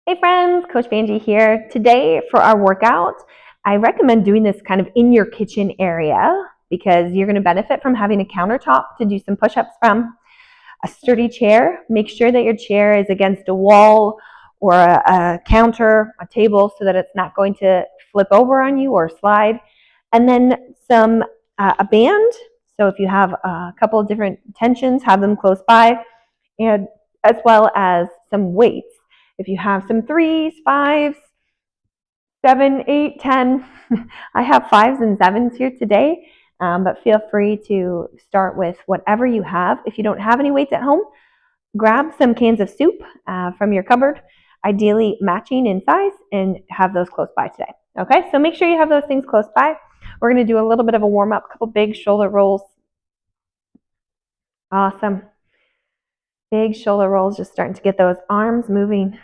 Hey friends, Coach Banji here. Today for our workout, I recommend doing this kind of in your kitchen area because you're going to benefit from having a countertop to do some push-ups from. A sturdy chair. Make sure that your chair is against a wall or a counter, a table, so that it's not going to flip over on you or slide. And then a band. So if you have a couple of different tensions, have them close by, and as well as some weights. If you have some 3s, 5s, 7, 8, 10, I have 5s and 7s here today, but feel free to start with whatever you have. If you don't have any weights at home, grab some cans of soup from your cupboard, ideally matching in size, and have those close by today. Okay, so make sure you have those things close by. We're going to do a little bit of a warm-up, couple big shoulder rolls. Awesome. Big shoulder rolls, just starting to get those arms moving.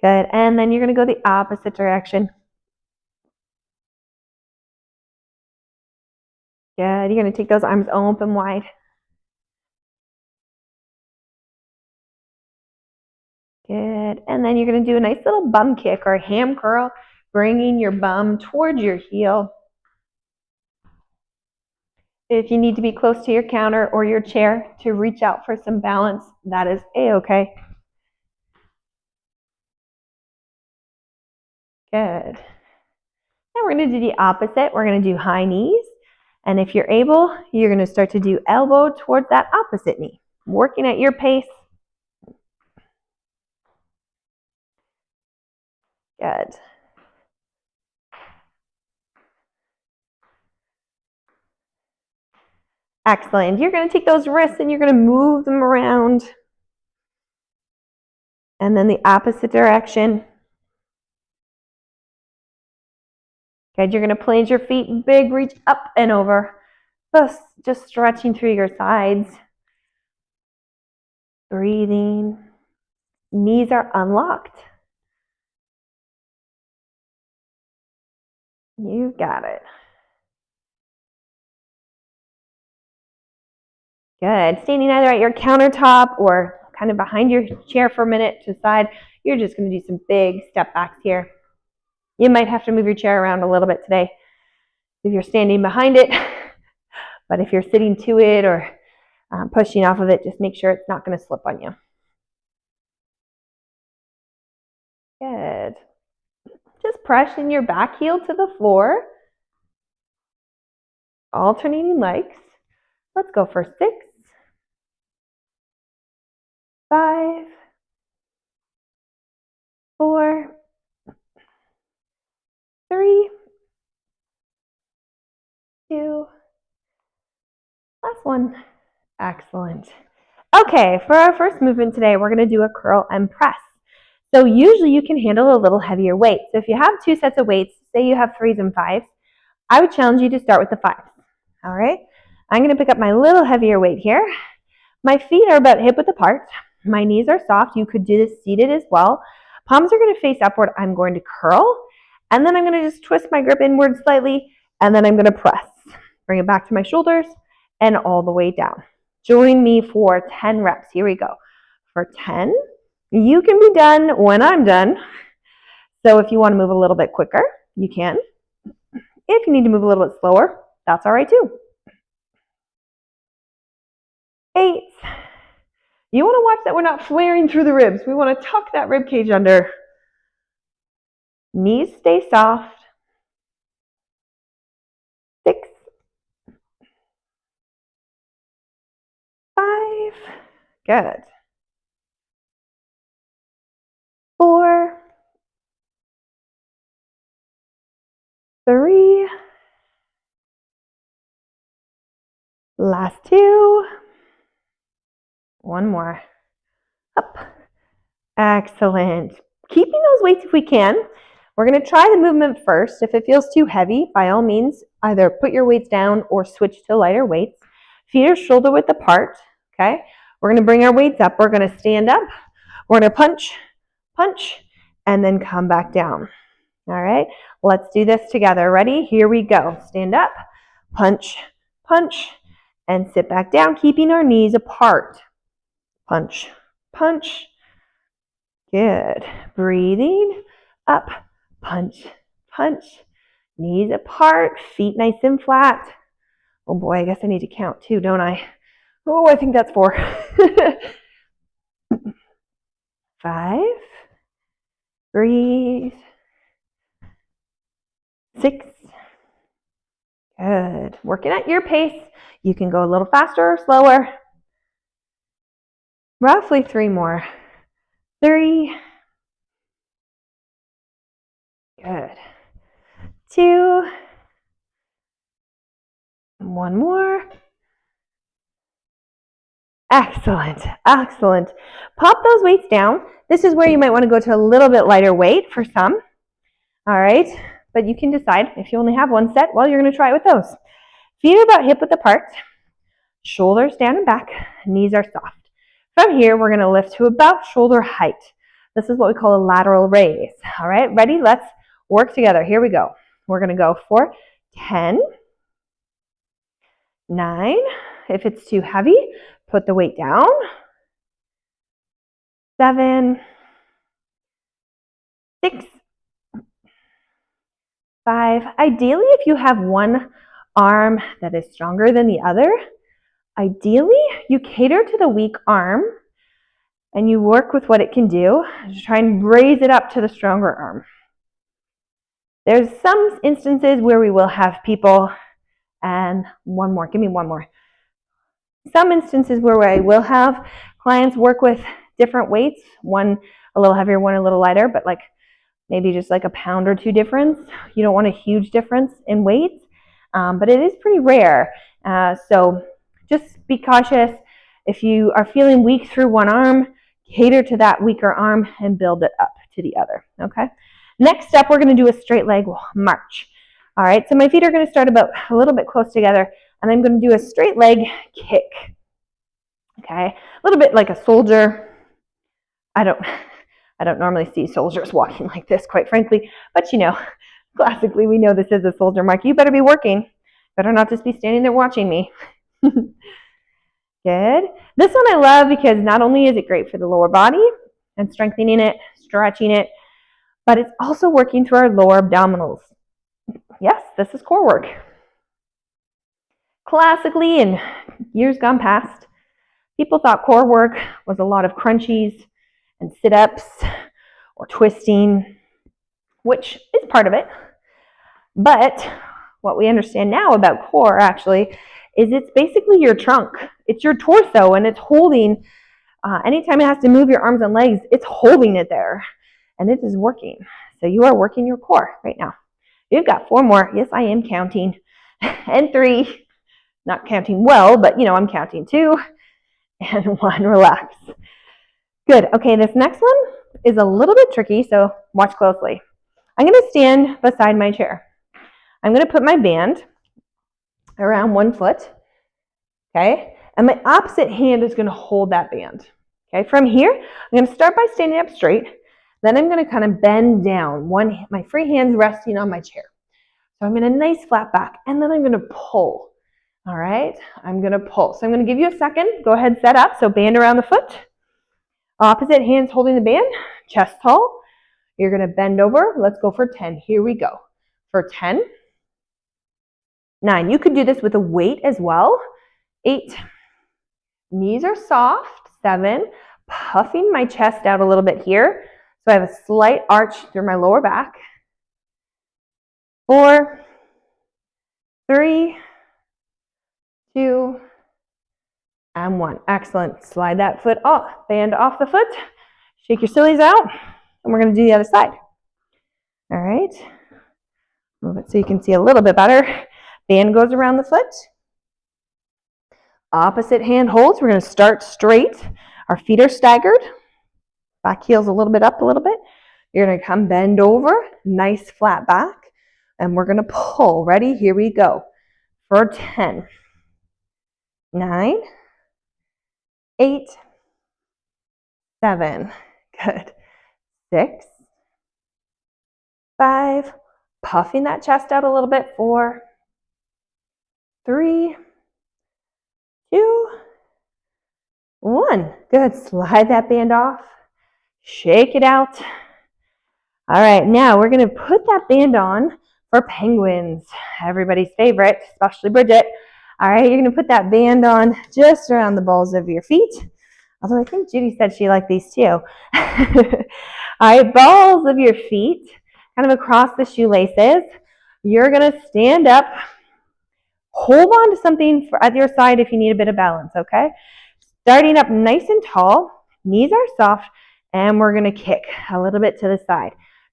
Good. And then you're going to go the opposite direction. Good. You're going to take those arms open wide. Good. And then you're going to do a nice little bum kick or ham curl, bringing your bum towards your heel. If you need to be close to your counter or your chair to reach out for some balance, that is a-okay. Good. Now we're going to do the opposite. We're going to do high knees. And if you're able, you're going to start to do elbow towards that opposite knee, working at your pace. Good. Excellent. You're going to take those wrists and you're going to move them around. And then the opposite direction. Good. You're going to plant your feet, big reach up and over. Just stretching through your sides. Breathing. Knees are unlocked. You've got it. Good. Standing either at your countertop or kind of behind your chair for a minute to the side, you're just going to do some big step backs here. You might have to move your chair around a little bit today if you're standing behind it, but if you're sitting to it or pushing off of it, just make sure it's not going to slip on you. Good. Just pressing your back heel to the floor, alternating legs. Let's go for 6, 5, 4, 3, 2, last one. Excellent. Okay, for our first movement today, we're going to do a curl and press. So usually you can handle a little heavier weight. So if you have 2 sets of weights, say you have 3s and 5s, I would challenge you to start with the 5s. All right? I'm going to pick up my little heavier weight here. My feet are about hip width apart. My knees are soft. You could do this seated as well. Palms are going to face upward. I'm going to curl. And then I'm going to just twist my grip inward slightly. And then I'm going to press. Bring it back to my shoulders and all the way down. Join me for 10 reps. Here we go. For 10. You can be done when I'm done. So if you want to move a little bit quicker, you can. If you need to move a little bit slower, that's all right too. 8. You want to watch that we're not flaring through the ribs. We want to tuck that rib cage under. Knees stay soft. 6, 5. Good. 4, 3. Last 2. One more. Up. Excellent. Keeping those weights if we can. We're going to try the movement first. If it feels too heavy, by all means, either put your weights down or switch to lighter weights. Feet are shoulder width apart. Okay. We're going to bring our weights up. We're going to stand up. We're going to punch, punch, and then come back down. All right. Let's do this together. Ready? Here we go. Stand up, punch, punch, and sit back down, keeping our knees apart. Punch, punch, Good. Breathing up, punch, punch. Knees apart, feet nice and flat. Oh boy, I guess I need to count too, don't I? Oh, I think that's 4. 5. Breathe. 6. Good. Working at your pace. You can go a little faster or slower. Roughly 3 more. 3. Good. 2. 1 more. Excellent. Excellent. Pop those weights down. This is where you might want to go to a little bit lighter weight for some. All right. But you can decide if you only have 1 set, well, you're going to try it with those. Feet are about hip width apart. Shoulders down and back. Knees are soft. From here, we're going to lift to about shoulder height. This is what we call a lateral raise. All right. Ready? Let's work together. Here we go. We're going to go for 10, 9. If it's too heavy, put the weight down. 7, 6, 5. Ideally, if you have one arm that is stronger than the other, ideally, you cater to the weak arm and you work with what it can do to try and raise it up to the stronger arm. There's some instances where we will have people, and one more, give me one more. Some instances where I will have clients work with different weights, one a little heavier, one a little lighter, but like maybe just like a pound or 2 difference. You don't want a huge difference in weights, but it is pretty rare. So just be cautious. If you are feeling weak through one arm, cater to that weaker arm and build it up to the other, okay? Next up, we're going to do a straight leg march. All right, so my feet are going to start about a little bit close together, and I'm going to do a straight leg kick, okay? A little bit like a soldier. I don't normally see soldiers walking like this, quite frankly, but you know, classically we know this is a soldier mark. You better be working. Better not just be standing there watching me. Good. This one I love because not only is it great for the lower body and strengthening it, stretching it, but it's also working through our lower abdominals. Yes, this is core work. Classically, in years gone past, people thought core work was a lot of crunchies and sit-ups or twisting, which is part of it. But what we understand now about core actually is it's basically your trunk. It's your torso, and it's holding, anytime it has to move your arms and legs, it's holding it there, and it is working. So you are working your core right now. You've got 4 more. Yes, I am counting. And 3, not counting well, but you know, I'm counting 2, and 1, relax. Good. Okay, this next one is a little bit tricky, so watch closely. I'm going to stand beside my chair. I'm going to put my band around 1 foot, okay? And my opposite hand is going to hold that band, okay? From here, I'm going to start by standing up straight. Then I'm going to kind of bend down. My free hand's resting on my chair. So I'm in a nice flat back, and then I'm going to pull, all right? I'm going to pull. So I'm going to give you a second. Go ahead, set up. So band around the foot. Opposite hands holding the band, chest tall. You're going to bend over. Let's go for 10. Here we go. For 10, 9. You could do this with a weight as well. 8. Knees are soft. 7. Puffing my chest out a little bit here. So I have a slight arch through my lower back. 4, 3, 2, and 1. Excellent. Slide that foot off. Band off the foot. Shake your sillies out. And we're going to do the other side. All right. Move it so you can see a little bit better. Band goes around the foot. Opposite hand holds. We're going to start straight. Our feet are staggered. Back heels a little bit up a little bit. You're going to come bend over. Nice flat back. And we're going to pull. Ready? Here we go. For 10, 9, 8, 7. Good. 6, 5. Puffing that chest out a little bit. 4, 3, 2, 1. Good. Slide that band off. Shake it out. All right, now we're gonna put that band on for penguins, everybody's favorite, especially Bridget. All right, you're gonna put that band on just around the balls of your feet. Although I think Judy said she liked these too. All right, balls of your feet, kind of across the shoelaces. You're gonna stand up, hold on to something at your side if you need a bit of balance, okay? Starting up nice and tall, knees are soft, and we're gonna kick a little bit to the side,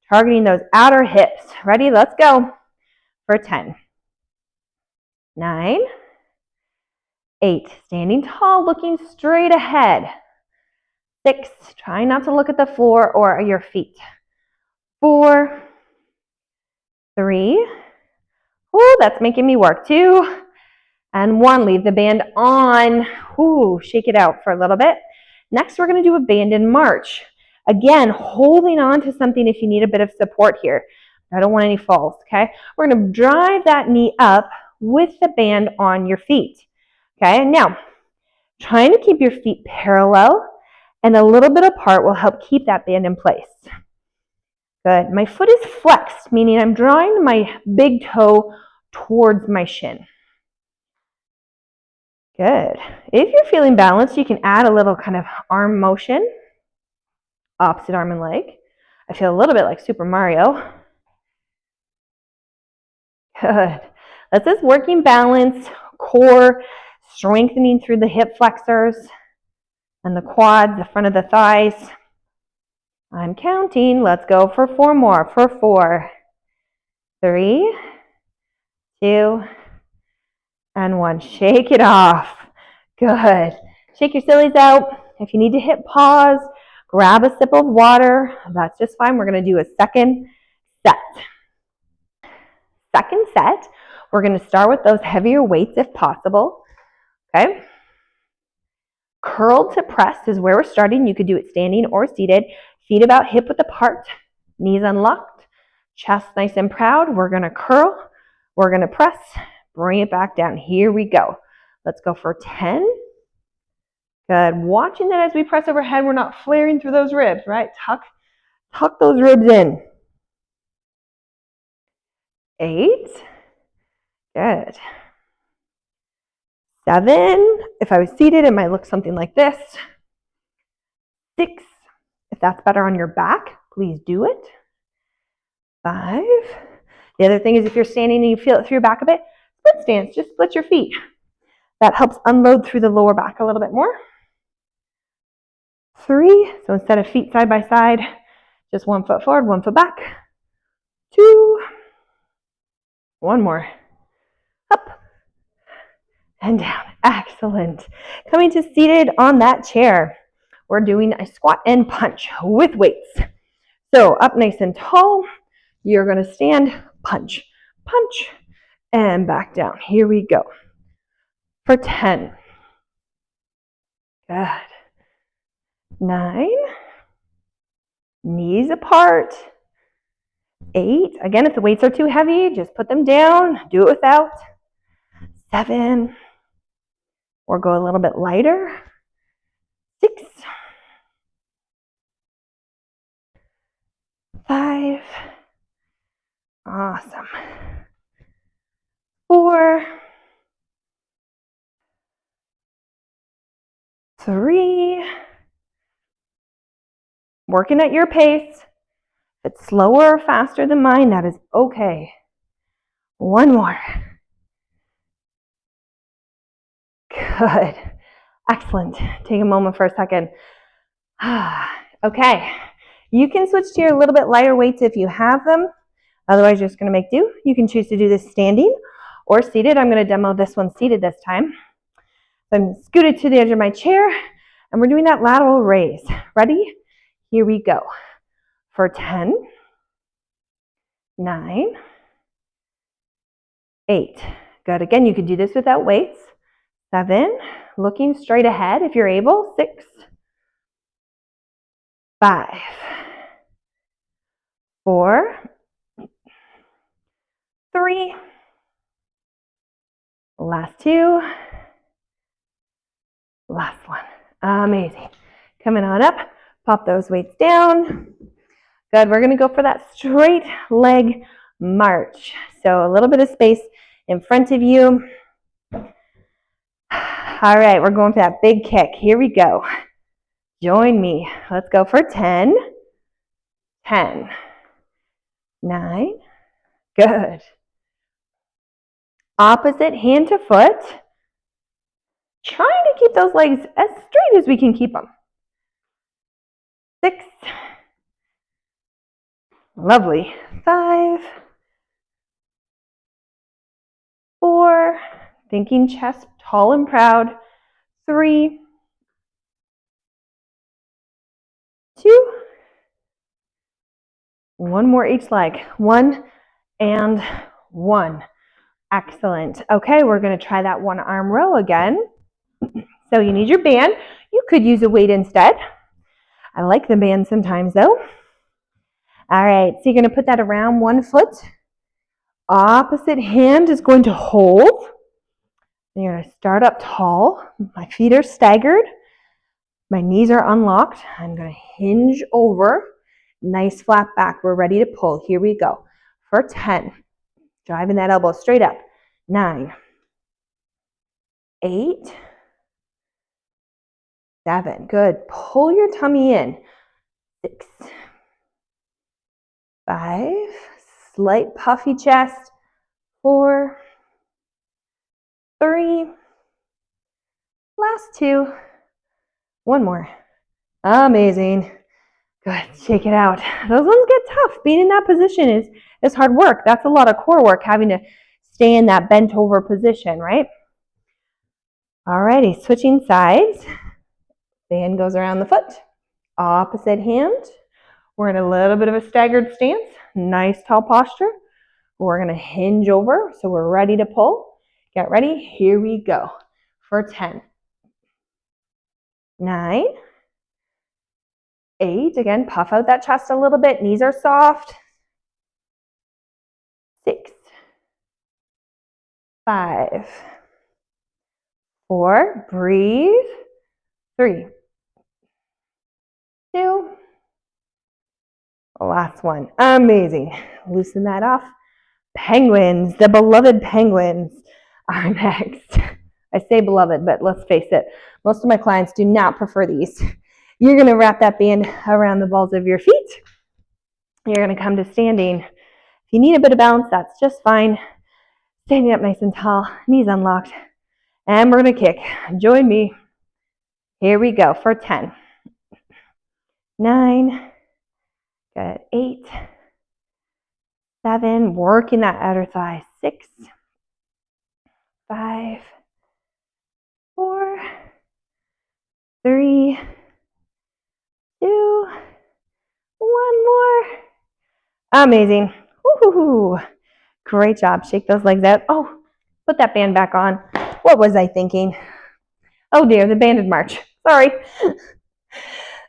targeting those outer hips. Ready? Let's go for 10, 9, 8, standing tall, looking straight ahead. 6, trying not to look at the floor or your feet. 4, 3, oh, that's making me work. 2, and 1, leave the band on. Ooh, shake it out for a little bit. Next, we're gonna do a band in march. Again, holding on to something if you need a bit of support here. I don't want any falls, okay? We're gonna drive that knee up with the band on your feet, okay? Now, trying to keep your feet parallel and a little bit apart will help keep that band in place. Good. My foot is flexed, meaning I'm drawing my big toe towards my shin. Good. If you're feeling balanced, you can add a little kind of arm motion, opposite arm and leg. I feel a little bit like Super Mario. Good. This is working balance, core, strengthening through the hip flexors and the quads, the front of the thighs. I'm counting. Let's go for 4 more. For 4, 3, 2, and 1. Shake it off. Good. Shake your sillies out. If you need to hit pause, grab a sip of water. That's just fine. We're going to do a second set. Second set, we're going to start with those heavier weights if possible. Okay. Curled to press is where we're starting. You could do it standing or seated. Feet about hip width apart, knees unlocked, chest nice and proud. We're going to curl. We're going to press. Bring it back down. Here we go. Let's go for 10. Good. Watching that as we press overhead, we're not flaring through those ribs, right? Tuck those ribs in. 8. Good. 7. If I was seated, it might look something like this. 6. If that's better on your back, please do it. 5. The other thing is if you're standing and you feel it through your back a bit, split stance, just split your feet. That helps unload through the lower back a little bit more. 3, so instead of feet side by side, just 1 foot forward, 1 foot back. 2, 1 more. Up and down. Excellent. Coming to seated on that chair. We're doing a squat and punch with weights. So up nice and tall, you're going to stand, punch, punch, and back down. Here we go. For 10. Good. 9. Knees apart. 8. Again, if the weights are too heavy, just put them down. Do it without. 7. Or go a little bit lighter. 6. 5. Awesome. 4. 3. Working at your pace. If it's slower or faster than mine, that is okay. 1 more. Good. Excellent. Take a moment for a second. Okay. You can switch to your little bit lighter weights if you have them. Otherwise, you're just going to make do. You can choose to do this standing or seated. I'm going to demo this one seated this time. So I'm scooted to the edge of my chair, and we're doing that lateral raise. Ready? Here we go. For 10, 9, 8. Good. Again, you could do this without weights. 7, looking straight ahead if you're able. 6, 5, 4, 3, last 2, last 1. Amazing. Coming on up, Pop those weights down. Good, we're gonna go for that straight leg march. So a little bit of space in front of you. All right, we're going for that big kick. Here we go. Join me. Let's go for 10, 10, 9, good. Opposite hand to foot. Trying to keep those legs as straight as we can keep them. 6, lovely. 5, 4, thinking chest tall and proud. 3, 2, one more each leg. 1 and 1. Excellent. Okay, we're going to try that one arm row again. So you need your band. You could use a weight instead. I like the band sometimes though. All right, so you're going to put that around one foot. Opposite hand is going to hold. You're going to start up tall. My feet are staggered. My knees are unlocked. I'm going to hinge over. Nice flat back. We're ready to pull. Here we go. For 10. Driving that elbow straight up. 9, 8, 7. Good. Pull your tummy in. 6, 5. Slight puffy chest. 4, 3. Last 2. One more. Amazing. Good. Shake it out. Those ones get tough. Being in that position is hard work. That's a lot of core work, having to stay in that bent over position, right? Alrighty, switching sides. Band goes around the foot. Opposite hand. We're in a little bit of a staggered stance. Nice tall posture. We're going to hinge over, so we're ready to pull. Get ready. Here we go. For 10. 9. 8. Again, puff out that chest a little bit. Knees are soft. 6. 5. 4. Breathe. 3. 2. Last one. Amazing. Loosen that off. Penguins, the beloved penguins are next. I say beloved, but let's face it, most of my clients do not prefer these. You're going to wrap that band around the balls of your feet. You're going to come to standing. If you need a bit of balance, that's just fine. Standing up nice and tall, knees unlocked. And we're going to kick. Join me. Here we go for 10. 9. Good. 8. 7. Working that outer thigh. 6. 5. 4. 3. 2. One more. Amazing. Woo-hoo-hoo. Great job. Shake those legs out. Oh, put that band back on. What was I thinking? Oh dear, the banded march. Sorry.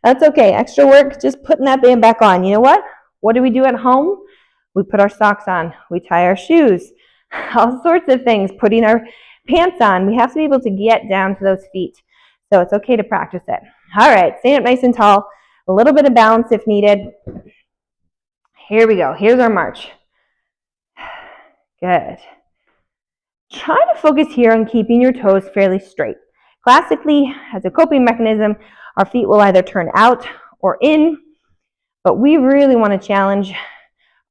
That's okay. Extra work, just putting that band back on. You know what? What do we do at home? We put our socks on. We tie our shoes. All sorts of things. Putting our pants on. We have to be able to get down to those feet. So it's okay to practice it. All right, stand up nice and tall. A little bit of balance if needed. Here we go. Here's our march. Good. Try to focus here on keeping your toes fairly straight. Classically, as a coping mechanism, our feet will either turn out or in, but we really want to challenge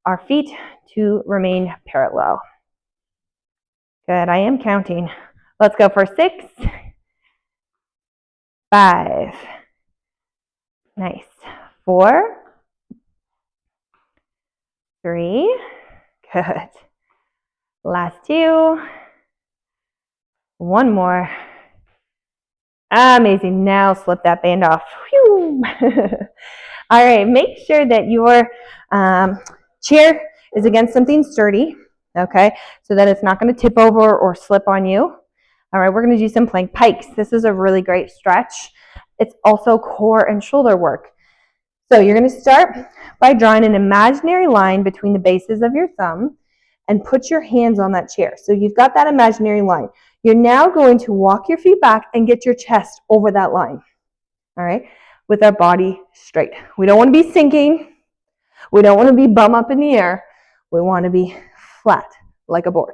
our feet to remain parallel. Good, I am counting. Let's go for 6, 5, nice, 4, 3, good, last 2, one more. Amazing. Now slip that band off. Whew. All right, make sure that your chair is against something sturdy, okay, so that it's not going to tip over or slip on you. All right, we're going to do some plank pikes. This is a really great stretch. It's also core and shoulder work. So you're going to start by drawing an imaginary line between the bases of your thumb and put your hands on that chair. So you've got that imaginary line. You're now going to walk your feet back and get your chest over that line. All right. with our body straight. We don't want to be sinking. We don't want to be bum up in the air. We want to be flat like a board.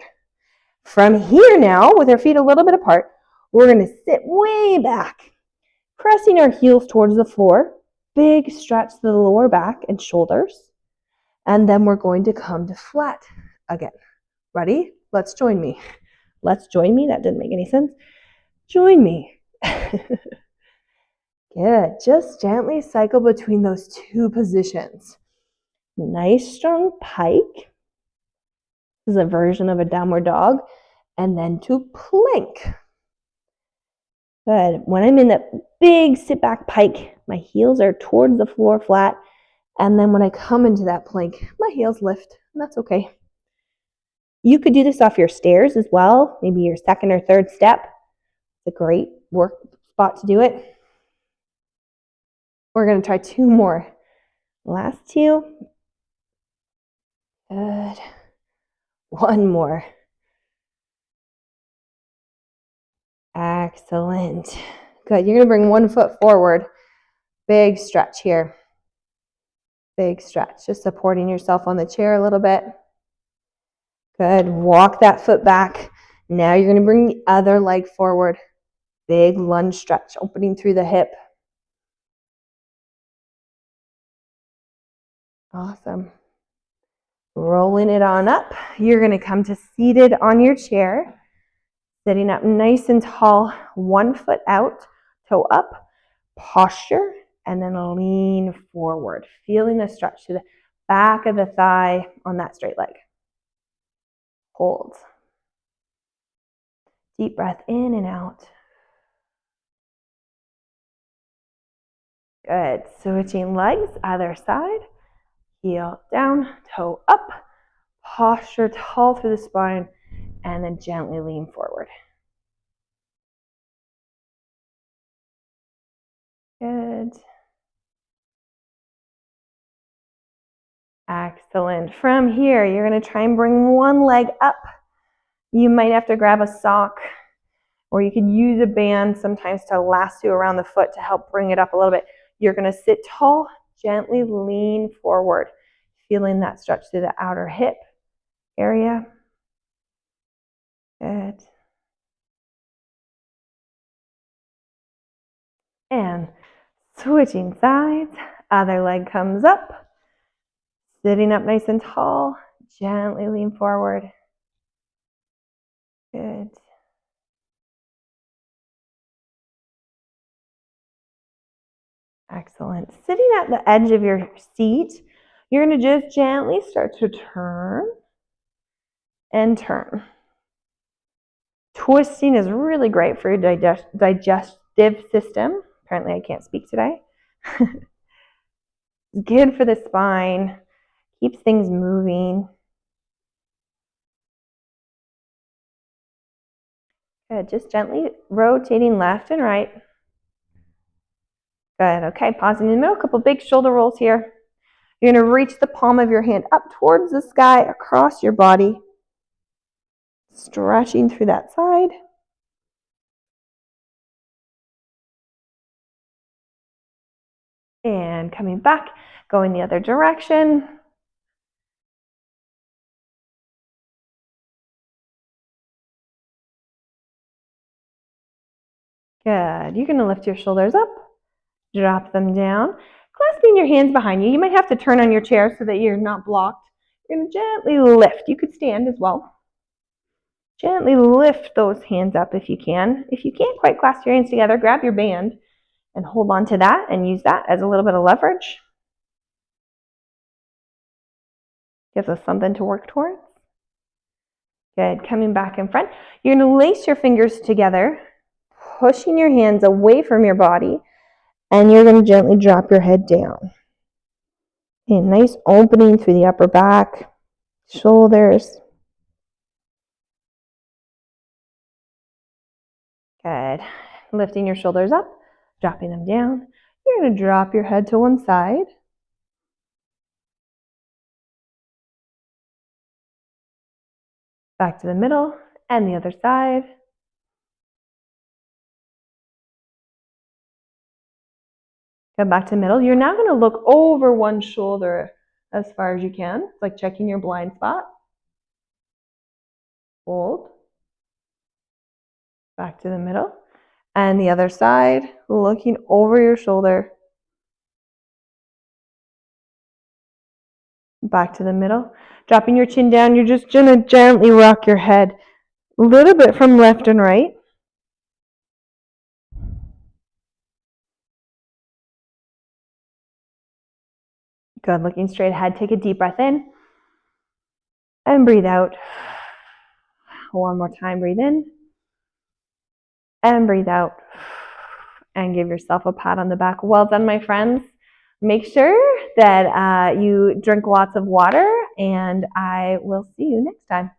From here now, with our feet a little bit apart, we're going to sit way back, pressing our heels towards the floor. Big stretch to the lower back and shoulders. And then we're going to come to flat again. Ready? Let's join me. Let's join me. That didn't make any sense. Join me. Good. Just gently cycle between those two positions. Nice strong pike. This is a version of a downward dog. And then to plank. Good. When I'm in that big sit back pike, my heels are towards the floor flat. And then when I come into that plank, my heels lift. And that's okay. You could do this off your stairs as well. Maybe your second or third step. It's a great work spot to do it. We're going to try two more. Last two. Good. One more. Excellent. Good. You're going to bring one foot forward. Big stretch here. Big stretch. Just supporting yourself on the chair a little bit. Good. Walk that foot back. Now you're going to bring the other leg forward. Big lunge stretch, opening through the hip. Awesome. Rolling it on up. You're going to come to seated on your chair. Sitting up nice and tall, 1 foot out, toe up, posture, and then lean forward. Feeling the stretch to the back of the thigh on that straight leg. Hold. Deep breath in and out. Good. Switching legs, other side. Heel down, toe up, posture tall through the spine, and then gently lean forward. Good. Excellent. From here, you're going to try and bring one leg up. You might have to grab a sock, or you could use a band sometimes to lasso around the foot to help bring it up a little bit. You're going to sit tall, gently lean forward, feeling that stretch through the outer hip area. Good. And switching sides, other leg comes up, sitting up nice and tall, gently lean forward. Good. Excellent. Sitting at the edge of your seat, you're going to just gently start to turn and turn. Twisting is really great for your digestive system. Apparently I can't speak today. Good for the spine. Keeps things moving. Good. Just gently rotating left and right. Good. Okay, pausing in the middle. A couple big shoulder rolls here. You're going to reach the palm of your hand up towards the sky, across your body. Stretching through that side. And coming back, going the other direction. Good. You're going to lift your shoulders up, drop them down, clasping your hands behind you. You might have to turn on your chair so that you're not blocked. You're going to gently lift. You could stand as well. Gently lift those hands up if you can. If you can't quite clasp your hands together, grab your band and hold on to that and use that as a little bit of leverage. Gives us something to work towards. Good. Coming back in front. You're going to lace your fingers together, pushing your hands away from your body, and you're going to gently drop your head down. A nice opening through the upper back, shoulders. Good. Lifting your shoulders up, dropping them down. You're going to drop your head to one side. Back to the middle and the other side. Come back to the middle. You're now going to look over one shoulder as far as you can. It's like checking your blind spot. Hold. Back to the middle. And the other side, looking over your shoulder. Back to the middle. Dropping your chin down, you're just going to gently rock your head a little bit from left and right. Good, looking straight ahead. Take a deep breath in and breathe out. One more time, breathe in and breathe out. And give yourself a pat on the back. Well done, my friends. Make sure that you drink lots of water, and I will see you next time.